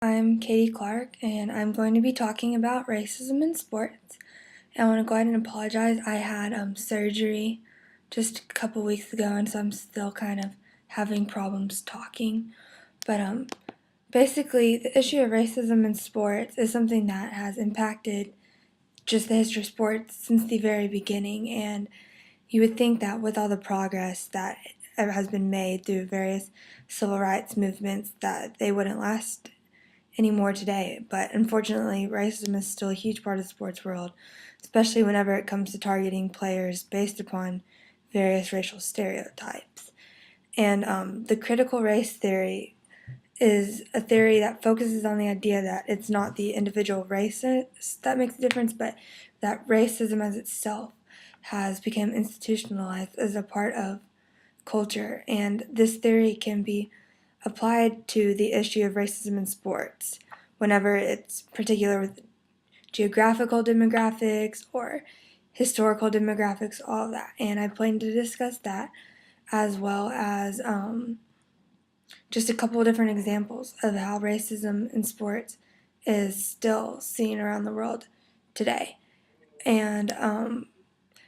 I'm Katie Clark, and I'm going to be talking about racism in sports. And I want to go ahead and apologize. I had surgery just a couple weeks ago, and so I'm still kind of having problems talking. But basically, the issue of racism in sports is something that has impacted just the history of sports since the very beginning. And you would think that with all the progress that has been made through various civil rights movements, that they wouldn't last anymore today, but unfortunately, racism is still a huge part of the sports world, especially whenever it comes to targeting players based upon various racial stereotypes. And the critical race theory is a theory that focuses on the idea that it's not the individual race that makes a difference, but that racism as itself has become institutionalized as a part of culture. And this theory can be applied to the issue of racism in sports whenever it's particular with geographical demographics or historical demographics, all of that. And I plan to discuss that as well as just a couple of different examples of how racism in sports is still seen around the world today, and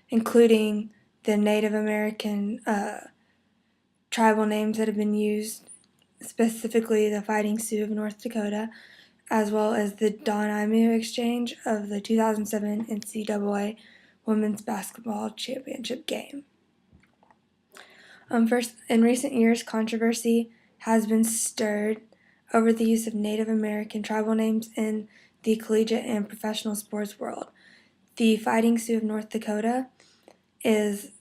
including the Native American tribal names that have been used, specifically the Fighting Sioux of North Dakota, as well as the Don Imu exchange of the 2007 NCAA Women's Basketball Championship game. First, in recent years, controversy has been stirred over the use of Native American tribal names in the collegiate and professional sports world. The Fighting Sioux of North Dakota is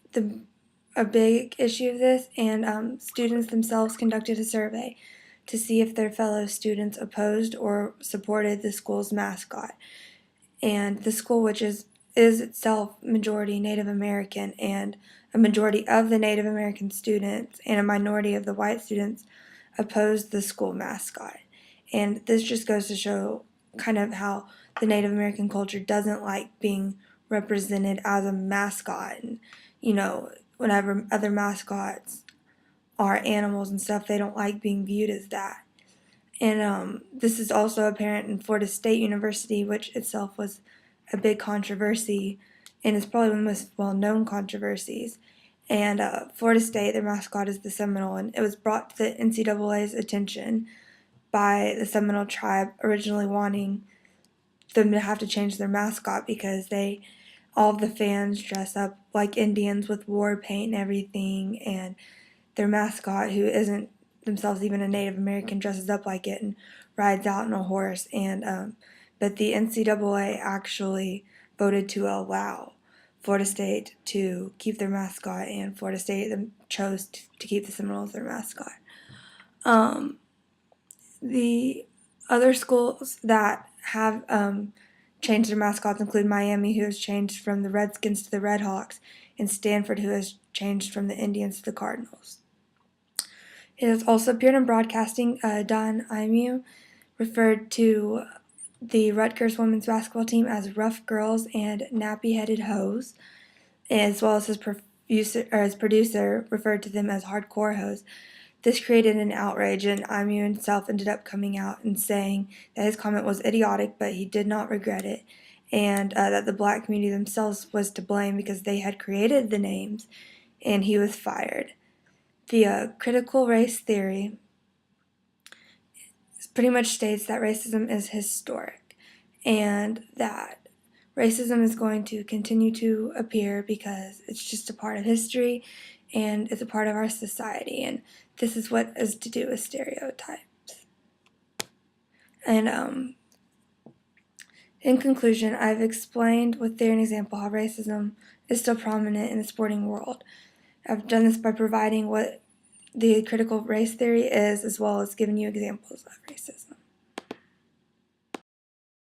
a big issue of this, and students themselves conducted a survey to see if their fellow students opposed or supported the school's mascot. And the school, which is itself majority Native American, and a majority of the Native American students and a minority of the white students opposed the school mascot. And this just goes to show kind of how the Native American culture doesn't like being represented as a mascot. And, whenever other mascots are animals and stuff, they don't like being viewed as that. And this is also apparent in Florida State University, which itself was a big controversy, and it's probably one of the most well-known controversies. And Florida State, their mascot is the Seminole, and it was brought to the NCAA's attention by the Seminole tribe originally wanting them to have to change their mascot because all of the fans dress up like Indians with war paint and everything, and their mascot, who isn't themselves even a Native American, dresses up like it and rides out on a horse. And but the NCAA actually voted to allow Florida State to keep their mascot, and Florida State chose to keep the Seminoles their mascot. The other schools that have changed their mascots include Miami, who has changed from the Redskins to the Redhawks, and Stanford, who has changed from the Indians to the Cardinals. It has also appeared in broadcasting. Don Imu referred to the Rutgers women's basketball team as rough girls and nappy-headed hoes, as well as his producer referred to them as hardcore hoes. This created an outrage, and Imu himself ended up coming out and saying that his comment was idiotic, but he did not regret it, and that the black community themselves was to blame because they had created the names, and he was fired. The critical race theory pretty much states that racism is historic, and that racism is going to continue to appear because it's just a part of history and it's a part of our society, and this is what is to do with stereotypes. And in conclusion, I've explained with theory and example how racism is still prominent in the sporting world. I've done this by providing what the critical race theory is, as well as giving you examples of racism.